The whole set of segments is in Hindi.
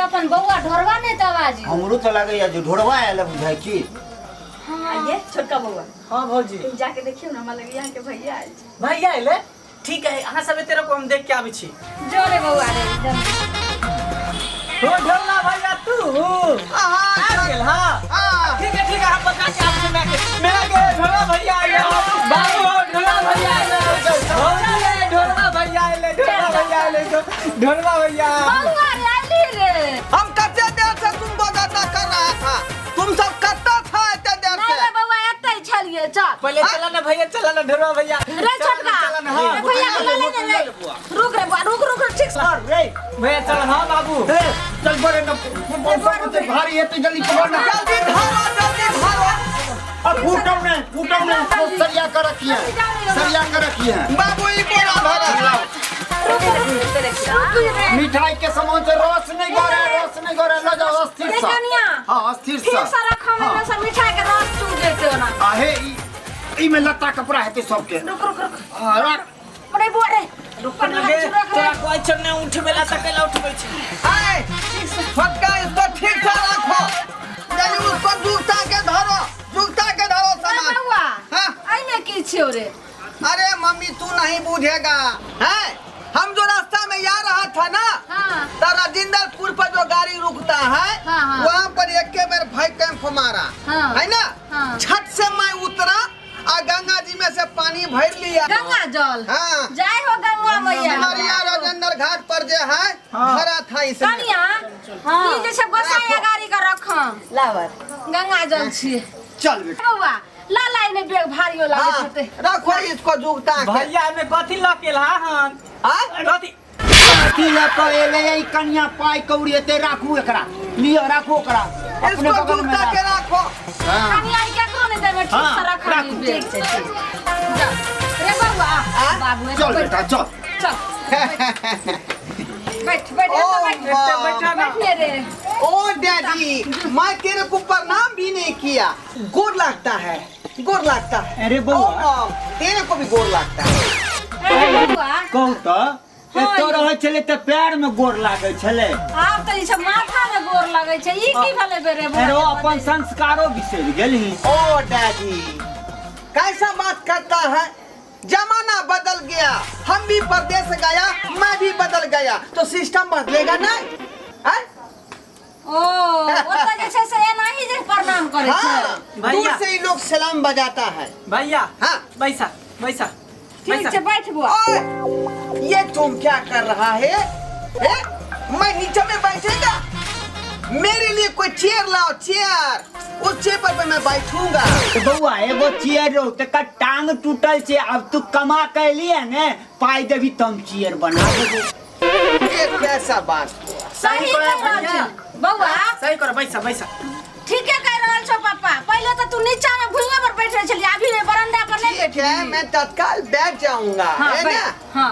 अपन बउआ ढोरवा नहीं तवाजी हमरो तो लगे या जो ढोरवा आले बुझाई की। हां ये छोटका बउआ। हां भौजी तुम जाके देखियो ना, हमरा लगे यहाँ के भैया आइल छी। भैया आइले ठीक है। हां सब तेरे को हम देख के आबै छी। जो रे बउआ रे जल्दी हो ढोलना भैया तू। हां आ गेल। हां ठीक है हम बता के आप से मैं के ढोलना भैया आइले। बाबू ढोलना भैया आइले। ढोलना भैया आइले। ढोलना भैया बउआ रे आइली रे। हम कते देर से तुम बगाता कर रहा था, तुम सब करता था इतने देर से। नहीं बउआ एतै छलिए चल। पहले चला ना भैया, चला ना ढोलना भैया। रे छोटका भैया को ले ले। रुक रे बुआ रुक ठीक से। रे भैया चल। हां बाबू चल बड़े न बहुत भारी है, तो जल्दी पकड़ ना। जल्दी धारो। अब फूटो ने सरिया कर रखी है। बाबू ई बोरा भरा। मिठाई के सामान से रस नहीं गोरे लो जाओ अस्थिर सा। हां अस्थिर सा। ठीक सा रखा में सब मिठाई के रस चूस देते हो ना। आहे ई में लत्ता कपड़ा है ते सबके। रुक हां रख। अरे बुआ रे रुक लगे तोरा कोई चढ़ने उठबेला तकेला उठबै छी। आए फटका इसको ठीक से रखो। जल्दी उसको जूता के धरो सामान। बउआ हां आइने की छियो रे। अरे मम्मी तू नहीं बूझेगा है। हम जो रास्ता में आ रहा था ना, तो राजेंद्रपुर पर जो गाड़ी रुकता है वहाँ पर एक बार भाई कैंप मारा है ना। छत से मैं उतरा और गंगा जी में से पानी भर लिया। गंगा जल हाँ जय हो गंगा मैया। हमारिया राजेंद्र घाट पर जो है भरा था इसमें। कनिया ई जे सब गोसाई गाड़ी का रखा लावत गंगा जल छी। चल बेटा बउआ लाला ने बेग भारियो लागे छते। रखो इसको जूता के। भैया में कथि लकेल। हां कथि अथी ला तो एले ई कन्या पाई कौड़ी एते राखू एकरा लियो राखो एकरा अपने इसको बगल में जूता के रखो। कनिया ई केकरो ने देबे ठीक से रखा ठीक से रे बउआ बाबू चल बेटा चल। बैठ बैठा रे। ओ डैडी मैं तेरे को प्रणाम भी नहीं किया। गोर लगता है। अरे बउआ ओ, तेरे को भी गोर लगता है। अरे बउआ कहू तो एतो रहे छले त पैर में गोर लागे छले। आब त ई सब माथा में गोर लागे छै। ई की भेले बेरे बउआ। अरे अपन संस्कारो बिसर गेली। ओ डैडी कैसा बात करता है। जमाना बदल गया, हम भी परदेश गया, मैं भी बदल गया, तो सिस्टम बदलेगा नहीं है? ओ ओता जे छै से एना ही जे प्रणाम करे छै। हाँ, दूर से ही लोग सलाम बजाता है। भैया हाँ बैसा ठीक छै बैठ बुआ। ओए, ये तुम क्या कर रहा है? मैं नीचे में बैठेगा? मेरे लिए कोई चेयर लाओ, चेयर। उस चेयर पर मैं बैठूंगा। बउआ एगो चेयर रो त का टांग टूटल छे। अब तू कमा के लिए ने पाई देबी तम चेयर बना देबो। ये कैसा बात? सही कह रहल छै बउआ। सही कर बैसा। ठीके कह रहल छौ पापा। पहले तो तू नीचा में भुइयां पर बैठे छली, अभी ने बरंडा पर नहीं ठीक है, मैं तत्काल बैठ जाऊंगा, है ना? हां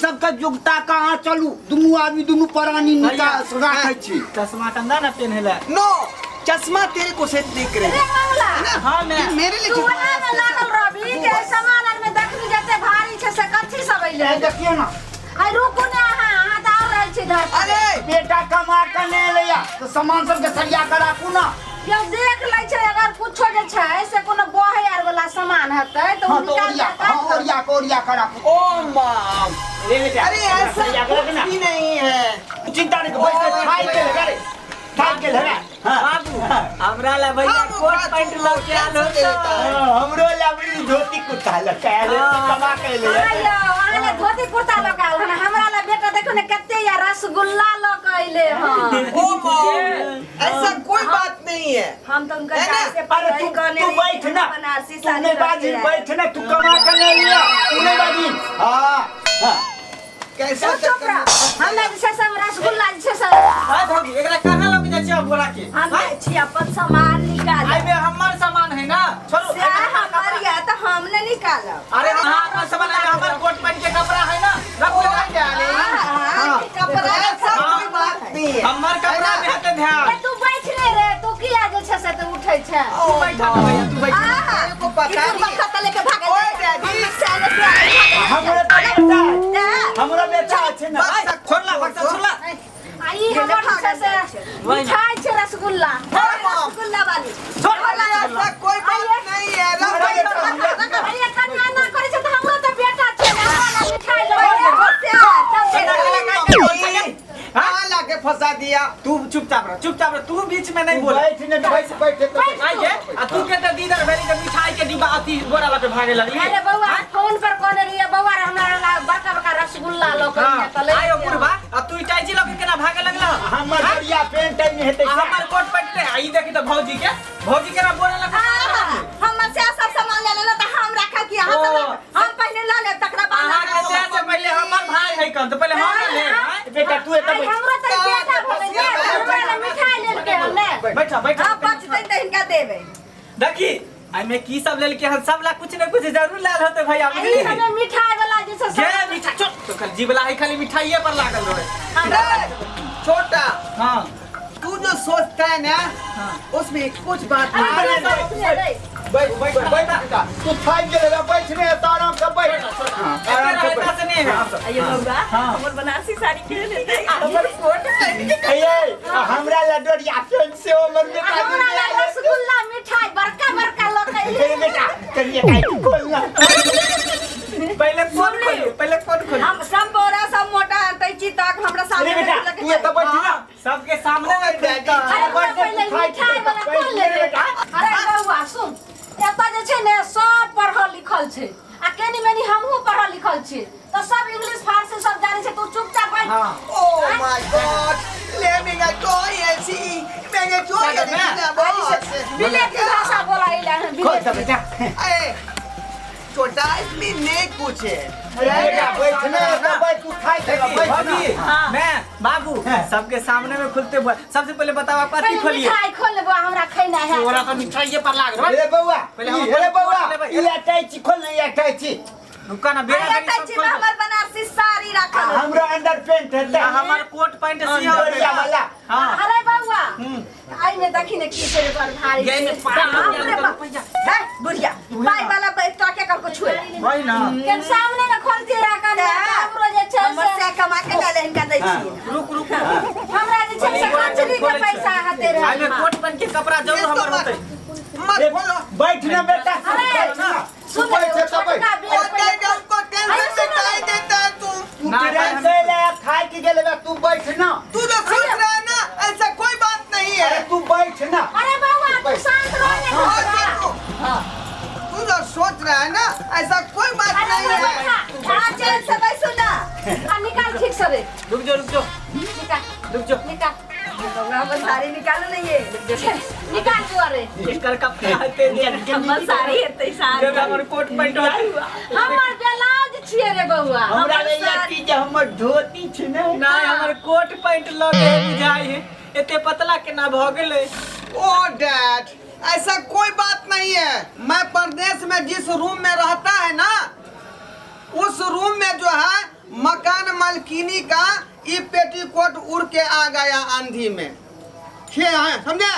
सबका जुगता कहाँ चलू दुनू आदमी दुनू प्राणी निकाल राखै छी। चश्मा कंदा ना पहनले। नो चश्मा तेरे को सेट नहीं रे करेगा। मामला हां मैं मेरे लिए तू वहां में लागल रहबी के सामान में देखली जते भारी छै से कथि सब अइले। देखियो ना आई रुकू ने हां त आ रहल छै धर। अरे बेटा कमा के ले लिया तो सामान सब के सरिया के राखू ना। यो देख लै छै अगर कुछो जे छै से कोनो बहे आर वाला सामान हतै तो हाँ तो निकाल ओरिया के राखू। ओ माम, ले बेटा अरे ऐसा कुछ भी नहीं है। चिंता नहीं बैठ के खाई के लगा रे खाई के लगा। बाबू हमरा ला भैया कोट पैंट लगे आल होता। हमरो लाबड़ी धोती कुर्ता लगा ले कमा के ले। आयो आले धोती कुर्ता लगाल हन। हमरा ला बेटा देखो ने कते या रसगुल्ला लग अइले हन। ओ माम, ऐसा कोई बात नहीं है। हम तो उनका है ना? से अरे तू बैठ ना बनारसी तूने बाजी बैठ ना तू कमा के ले लिया तूने बाजी। हां कैसा चोपड़ा हमरा जे छै से रसगुल्ला जे छै से हां भौजी एकरा कहां लग जाय छै बोरा के। हम छी अपन सामान निकाल। आई में हमर सामान है ना। छोड़ो से हमर या त हमने निकालो। अरे हाँ समझ लगा हमारे कोट पैंट के कपड़ा है ना रख कपड़ा सब कोई बात नहीं है। हमार कपड़ा में हटे ध्यान ए, तू बैठ ले रे तू किया जे छै से तू उठै छै तू बैठा ना भैया तू बैठा मेरे को पता नहीं। खाता लेके भागे ओए डैडी हमरा हमरा बेटा छै ना छोड़ला बक्सा छोड़ला आई हमर छै से मिठाई छै रसगुल्ला रसगुल्ला वाली ऐसा कोई बात नहीं है। अरे कन्या ना करे छै त हमरा त बेटा छै ना वाला मिठाई हाँ लाके फंसा दिया। तू चुपचाप रह तू बीच में नहीं बोल बैठ ने बैठ आइए आ तू के त दीदर भेली के मिठाई के डिब्बा अति गोरा ला पे भागे लगी अरे बउआ फोन पर कहने रहिए बउआ हमरा बड़का बड़का रसगुल्ला लोकल हां में त ले आयो बुढ़वा आ तू इटाइची लगे केना भागे लगला हमर बढ़िया पेंट में हेतै हमर कोट पैंट रे आई देखी त भौजी केना बोले लगा हमर से सब सामान ले लेना त हम रखा कि हम पहले ला ले तकरा आहा बाद से पहले हमर भाई है कन तो पहले हम ले बेटा तू एतै बैठ हमरा त बेटा भले ने हमरा मिठाई लेल के हने बैठा हां बचतै त इनका देबे। देखी आई में की सब लेल के हम सब ला कुछ न कुछ जरूर लाल होते भैया आई हमें मिठाई वाला जे छै जे मिठाई तो कल जीवला है खाली मिठाईए पर लागल रहे छोटा हां तू जो सोचता है ना उसमें कुछ बात नहीं है। बैठ बेटा तू थाक गेले बैठ ने आराम से बैठ आराम से बैठ से नहीं है अयो बउआ हमर बनारसी साड़ी के लेते हमर कोट ए हमरा लडोरिया पेंट से हमर बेटा हमरा ला रसगुल्ला मिठाई बड़का बड़का लोकल बेटा करिए काई खोलना पहले कौन खोल हम सब बोरा सब मोटा तैची तक हमरा सामने बेटा तू एतै बैठ ना सबके सामने में बेटा अरे पहले मिठाई वाला खोल ले बेटा अरे बउआ सुन एता जे छै ने सब पढ़ल लिखल छै आ केनी मेनी हमहू पढ़ल लिखल छी तो सब इंग्लिश फारसी सब जाने छै तू चुपचाप बैठ ओह माय गॉड लेमिंग कोई ऐसी मैंने जो ये देखा बहुत बिलेती भाषा बोला इला खोल दे बेटा ए छोटा इसमें नहीं कुछ है। बेटा बैठ ने बैठ तू खाई बैठ मैं बाबू सबके सामने में खुलते हुए सबसे पहले बताओ कथी खोलिए मिठाई खोल ले बउआ हमरा खैना है तोरा तो मिठाई पर लाग रहा अरे बउआ पहले हम अरे बउआ खोल ये अटैची खोल नहीं अटैची रुका ना बेरा बेरी सब तैची खोल में हमर बनारसी साड़ी रखल हमरा अंदर पेंट है हमार कोट पैंट सिया बढ़िया वाला हां अरे बउआ आई ने देखी ने की छै पर भारी ये में पानी है बुढ़िया पाई वाला बैठ के कर को छुए वही ना के सामने में खोल के रखा ने हमरो जे छै हमर से कमा के ले ले इनका दै छी। रुक हमरा जे छै से कंजरी के पैसा हते आई में रहे कोट पैंट के कपड़ा जरूर हमर होते मत बोलो बैठ ना बेटा अरे सुन बैठ ले तो बैठ हमको टेंशन बिताई देता है तू तू से ले खाई के गेले बा तू बैठ ना तू जो सोच रहा है ना ऐसा कोई बात नहीं है। अरे तू बैठ ना अरे बउआ तू शांत रह ने और देखो तू जो सोच रहा है ना ऐसा कोई बात नहीं है। हां चल सब सुना आ निकाल ठीक से रे रुक जाओ निकाल हमर साड़ी निकालो नहीं है निकाल जो रे इसकर कपड़ा हते दे हमर साड़ी है साड़ी जब हमर कोट पैंट हमर ब्लाउज छिए रे बउआ हमरा ले याती जे हमर धोती छै ने ना हमर कोट पैंट लगे बुझाई है एते पतला केना भ गेलै ओ डैड ऐसा कोई बात नहीं है। मैं परदेश में जिस रूम में रहता है ना उस रूम में जो है मकान मालकिनी का ये पेटीकोट उड़ के आ गया आंधी में समझे।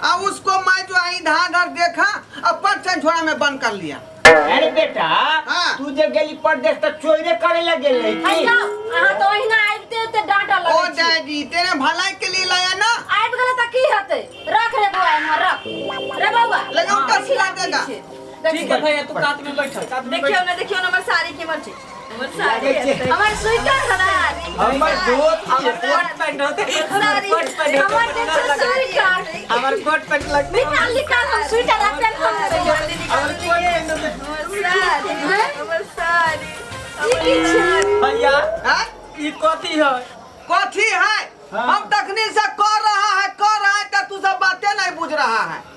अब उसको मैं जो है इधर देखा अब पट झोड़ा में बंद कर लिया। अरे बेटा हाँ। तू जे गेली परदेश त चोरी करे लगे ले आइयो अहाँ तो ओहिना आइबते ते डांटा ओ लगे छी डैडी तेरे भलाई के लिए लाया ना। आइब गेले त की हेतै रख रे बउआ हमर रख रे बउआ लगा ऊपर सिला देगा। ठीक है भैया तू कात में बैठ कात में देखियो बैठ ना हमर साड़ी की मर्जी हमर साड़ी है हमर स्वीटर हरारी हमर धोती हमर कोट पैंट होते कोट पैंट हमर जे छै स्वीटर हमर कोट पैंट लगते निकाल निकाल हम स्वीटर अपन हम हमर कोट पैंट होते हमर साड़ी ई की छै भैया हाँ? ई कथी है कथी है हम तखनी से कर रहा है तो तू सब बातें नहीं बुझ रहा है।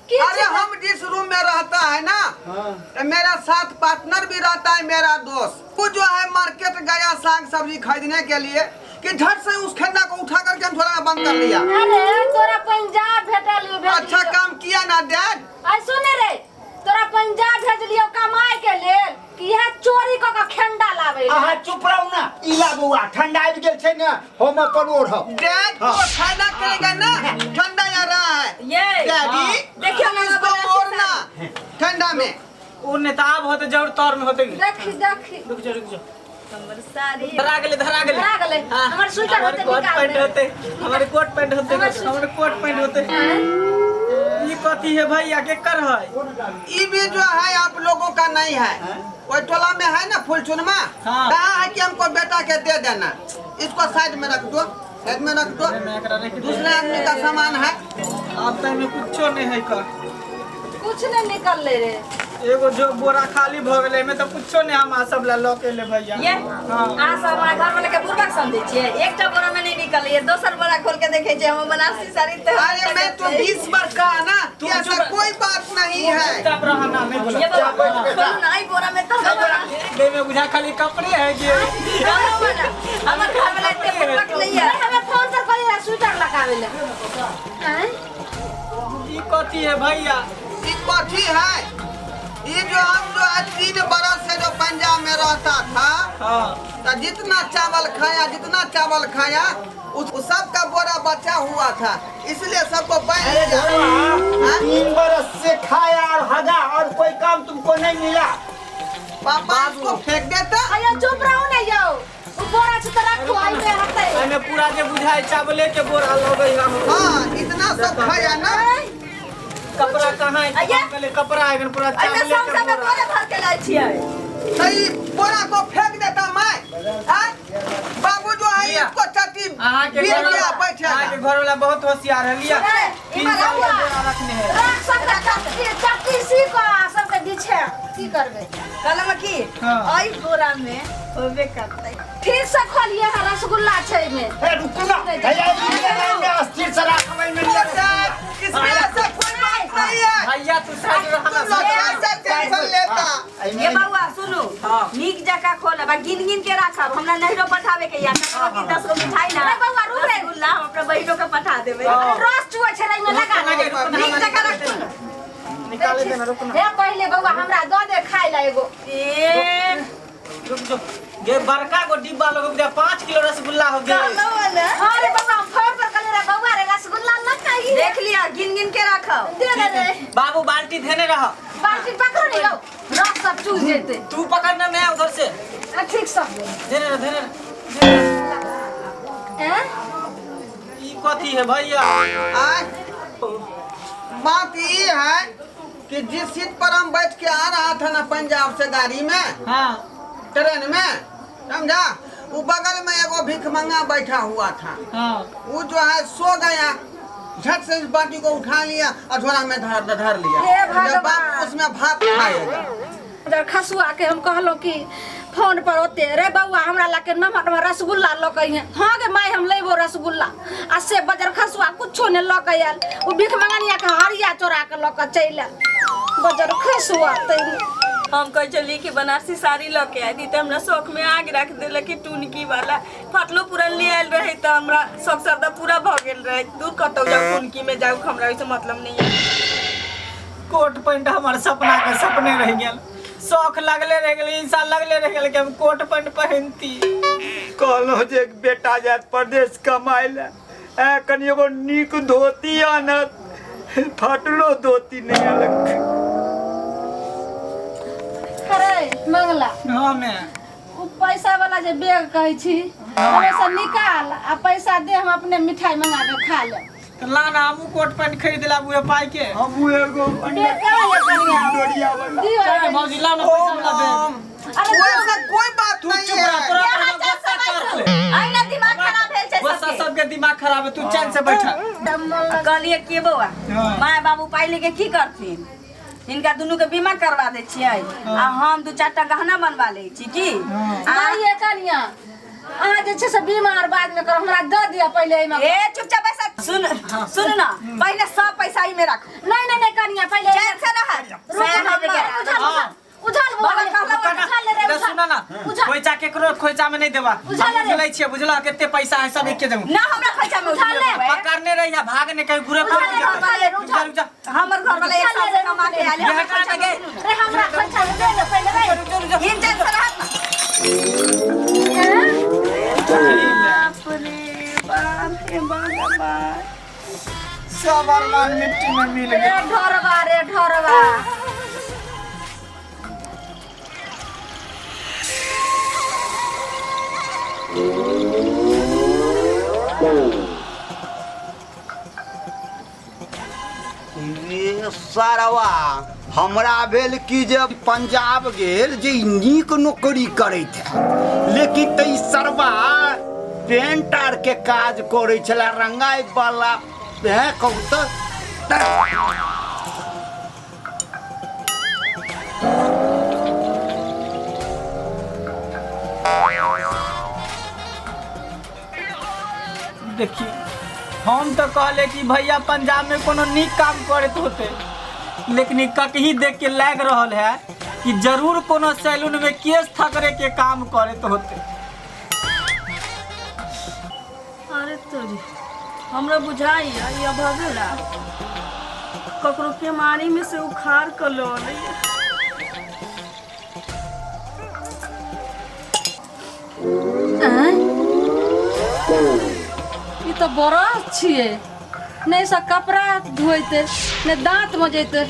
की अरे हम जिस रूम में रहता है ना तो मेरा साथ पार्टनर भी रहता है मेरा दोस्त। वो जो है मार्केट गया साग सब्जी खरीदने के लिए कि झट से उस खेन्ना को उठा करके हम थोड़ा बंद कर लिया। अरे तोरा पंजाब भेटल अच्छा काम किया ना डैड। आई सुने रे तोरा पंजाब भेजलियो कमाए के लेल कि यह चोरी क के खेंडा लावे अहाँ चुप रहू ना इला बउआ ठंडा आबि गेल छै ने हम अपन ओढ़ब डैड वो खाना करेगा ना ठंडा आ रहा है ये डैडी देखियो ना इसको ओढ़ना ठंडा में उ नेताब होते जरूर तौर में होते देखी रुक जा हमर साड़ी धरा गेले धरा गेले हमर स्वेटर होते कोट निकाल पैंट दे होते हमारे कोट पैंट होते हमारे कोट पैंट होते ये कथी है भैया के कर है ये भी जो है आप लोगों का नहीं है कोई टोला में है ना फुलचुनमा हाँ। कहा है कि हमको बेटा के दे देना इसको साइड में रख दो साइड में रख दो दूसरे आदमी का सामान है अब तक में कुछो नहीं है का कुछ नहीं निकल ले रे एगो जो बोरा खाली भ गेले में तो कुछो नहीं हम सब ला लो के ले भैया ये हां आ सब हमारा घर वाले के बुर्बक समझे छिए एकटा बोरा में नहीं निकल ये दोसर बोरा खोल के देखे छे हम बनारसी साड़ी तो अरे मैं तो 20 बार कहा ना कि ऐसा कोई बात नहीं है चुप रहना नहीं बोला ये बाबा खोलो ना ई बोरा में तो दे में बुझा खाली कपड़े है जे हमर घर वाला इतने बुर्बक नहीं है हमें फोन कर कोई स्वेटर लगावे ले हैं ई कथी है भैया ये कथी है ये जो हम जो है 3 बरस से जो पंजाब में रहता था हां तो जितना चावल खाया उस सबका बोरा बचा हुआ था इसलिए सबको बैठ गया 3 बरस से खाया और हगा और कोई काम तुमको नहीं मिला पापा इसको फेंक देता अयो चुप रहो ना यो उ बोरा से तो रखो आई में हटे एने पूरा जे बुझाए चावले के बोरा लगे हम हाँ इतना सब खाया ना कपड़ा कहां है पहले कपड़ा है पूरा अइमे चावले सब के सब बोरा बोरा भर के लाई छिए सही बोरा को फेंक देता मैं बाबू जो है इसको चट्टी आहा के पीट घर गया वाला बैठेगा घर वाला बहुत होशियार है लिया अरे, 3 साल का बोरा रखने है रख सकता चट्टी सी को सब के दीछे की करबे कलम की हाँ। आई बोरा में होबे करतै ठीक से खोलिए है रसगुल्ला छै में ए रुको ना भैया अस्थिर से रखबै में इसमें ऐसा कोई बात नहीं है भैया तू साइड रहना तुम लोग ऐसा टेंशन लेता ये बउआ सुनो नीक जका खोल बा गिन गिन के राखब हमरा नहिरो पठावे के या ककरो की 10 गो मिठाई ना अरे बउआ रुक रे गुल्ला हम अपना बहिनो के पठा देबे रस चुआ छै में लगा नीक जका रख निकाले देना रुकना हे पहले बउआ हमरा दो दे खाइ ला एगो ए रुक जो ये बड़का को डिब्बा लोग दे 5 किलो रसगुल्ला हो गया चलो वाला अरे बउआ फोड़ पर कले रे बउआ रे रसगुल्ला न खाई देख लिया गिन गिन के रखब दे दे रे बाबू बाल्टी देने रह बाल्टी पकड़ लियो रस सब चूस जेते तू पकड़ना मैं उधर से ठीक सब देने हैं ई कथी है भैया बात ये है कि जिस सीट पर हम बैठ के आ रहा था ना पंजाब से गाड़ी में हां ट्रेन में समझा वो बगल में एगो भिखमंगा बैठा हुआ था हां वो जो है सो गया झट से इस बाटी को उठा लिया और झोला में धर लिया हे भगवान। जब बाप उसमें भात खाएगा इधर खसुआ के हम कहलो कि फोन पर होते रे बउआ हमरा ला के नमक में रसगुल्ला लकई है हां गे माई हम लेबो रसगुल्ला आ से बजर खसुआ कुछो ने लकई आल वो भिख मंगनिया के हरिया चोरा के लक चैल बजर खसुआ तई हम कह चली कि बनारसी साड़ी लेके आई थी तो हमरा शौक में आग रख देले कि टुनकी वाला फटलो पूरा ले आइल रहे तो हमरा शौक सरदा पूरा भ गेल रहे दूर कतौ जाऊ टुनकी में जाऊ हमरा से मतलब नहीं है कोट पैंट हमार सपना के सपने रह गेल शौक लगले रह गेल ई साल लगले रह गेल कि हम कोट पैंट पहनती कहलो जे बेटा जात प्रदेश कमाइला ए कनी एगो नीक धोती आनत फटलो धोती नहीं अलग अरे मंगला हां मैं उ पैसा वाला जे बैग कहै छी ओमे से निकाल आ पैसा दे हम अपने मिठाई मंगा के खा ले लाना हमू कोट पैंट खरीद ला बुए पाई के हम एगो दे का ये कनिया डोरिया वाला दियो चल भौजी लाना पैसा वाला दे अरे वैसा कोई बात तू नहीं चुप रह है तोरा यहाँ जा गुस्सा सब कर ले आई ना दिमाग खराब भेल छै गुस्सा सबके दिमाग खराब है तू चैन से बैठा कहलिए के बउआ हाँ। माय बाबू पाई लेके की करथिन इनका दोनों के बीमा करवा दे छियै आ हम 2-4 टा गहना बनवा ले छी की माई ये कनिया अहाँ जे छै से बीमार बाद में कर हमरा दे दिया पहले एमे ए चुपचाप बैसा सुन ना पहले सब पैसा ई में रख नहीं नहीं नहीं कनिया पहले चैन से रह उधर बाबा कहला उठा ले रे सुना ना खोइचा केकरो खोइचा में नहीं देबा हम बुझलै छियै बुझला केते पैसा है सब एके जगह ना हमरा खोइचा में उठा ले पकड़ने रही या भागने कहीं घुरे पर हमर घर वाला एक साल से कमा के आले हमरा खोइचा के रे हमरा खोइचा दे ले पहले रे हिन चल से हाथ बाप रे बाप सब अरमान मिट्टी में मिल रे गया। ढोरवा रे सारवा हमरा भेल कि जे पंजाब गेल जे नीक नौकरी करैत है लेकिन तई सरवा पेंट आर के काज करे छला रंगाई वाला है कहू तो देखिए हम तो कहले कि भैया पंजाब में कोनो नीक काम करत होते लेकिन कहीं देख के लग रहल है कि जरूर कोनो सैलून में केस थकरे के काम करत होते। अरे तोरी हमरा बुझाई या भगला ककरो के मारी में से उखाड़ कर लो ई तो बड़ा छिए नहीं सब कपड़ा धोइते ने दांत मजेते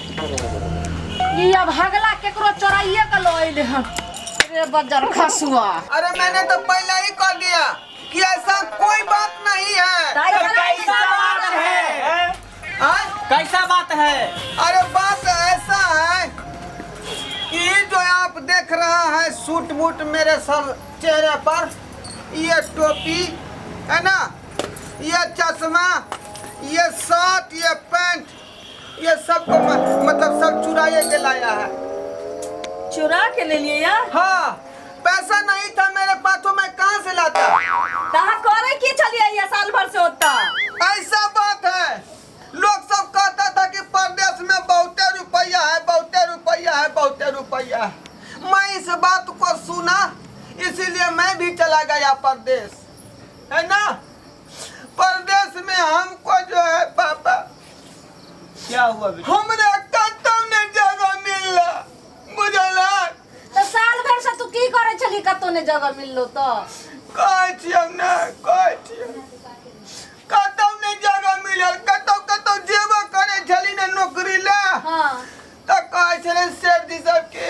ई अब हगला केकरो चोराइए के लो आइले हम रे बजर खसुआ अरे मैंने तो पहले ही कह दिया कि ऐसा कोई बात नहीं है। कैसा बात है? कैसा बात है? अरे बात ऐसा है कि जो आप देख रहा है सूट बूट मेरे सर चेहरे पर, ये टोपी है ना, ये चश्मा, ये शर्ट, ये पैंट, ये सब को मतलब सब चुराए के लाया है। चुरा के ले लिए यार? हाँ, पैसा नहीं था मेरे पास तो मैं कहाँ से लाता? कहाँ करे की चलिए ये साल भर से होता? ऐसा बात है, लोग सब कहता था कि परदेश में बहुते रुपया है, बहुते रुपया है, बहुते रुपया है। मैं इस बात को सुना, इसीलिए मैं भी चला गया परदेश, है ना। परदेश में हमको जो है पापा, क्या हुआ? हमने कतौ ने जगह मिलला, बुझला। तो साल भर से तू की करे चली कतो ने जगह मिललो तो कहै छियै ना, कहै छियै कतौ ने जगह मिलल, कतौ जेबो करे छली ने नौकरी ले। हां तो कहै छले सेठ जी सब के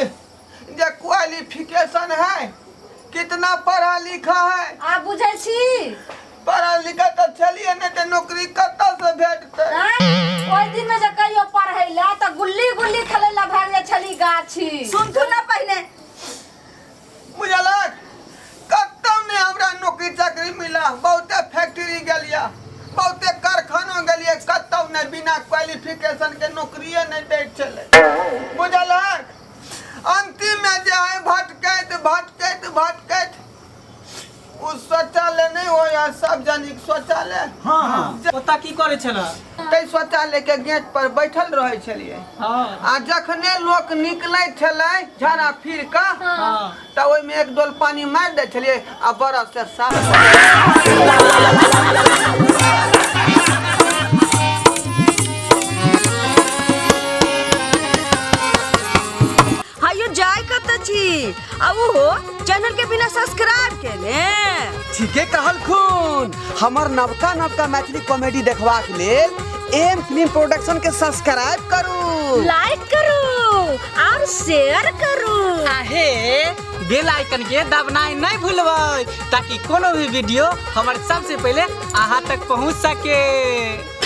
जे क्वालिफिकेशन है, कितना पढ़ा लिखा है। आ बुझै छी पढ़ा लिखा तो चलिए नहीं तो नौकरी कतौ से भेटते। ओइ दिन में जे कहियो पढ़ै ला त गुल्ली गुल्ली खेलै ला भाग जा छली गाछी। सुन तू ना पहले बुझलक, कतौ ने हमरा नौकरी चाकरी मिला, बहुते फैक्ट्री गेलिया, बहुते कारखाना गेलिए, कतौ ने बिना क्वालिफिकेशन के नौकरिये नहीं दै छले, बुझलक। अंतिम में जे है भटकैत उस शौचालय नहीं हो या सार्वजनिक शौचालय, हाँ ओता की करे छला? तै शौचालय के गेट पर बैठल रहे छलिए। हाँ आ जखने लोग निकलै छलै झाड़ा फिर का, हाँ त ओइ में एक डोल पानी मार दै छलिए आ बरस से साफ। हायो जाय कत छी अब हो चैनल के बिना सब्सक्राइब केले। ठीके कहल खून, हमर नवका मैथिली कॉमेडी देखबाक लेल एम फिल्म प्रोडक्शन के सब्सक्राइब करू, लाइक करू और शेयर करू। आहे बेल आइकन के दबनाई नहीं भूलबै ताकि कोनो भी वीडियो हमारे सबसे पहले अहाँ तक पहुंच सके।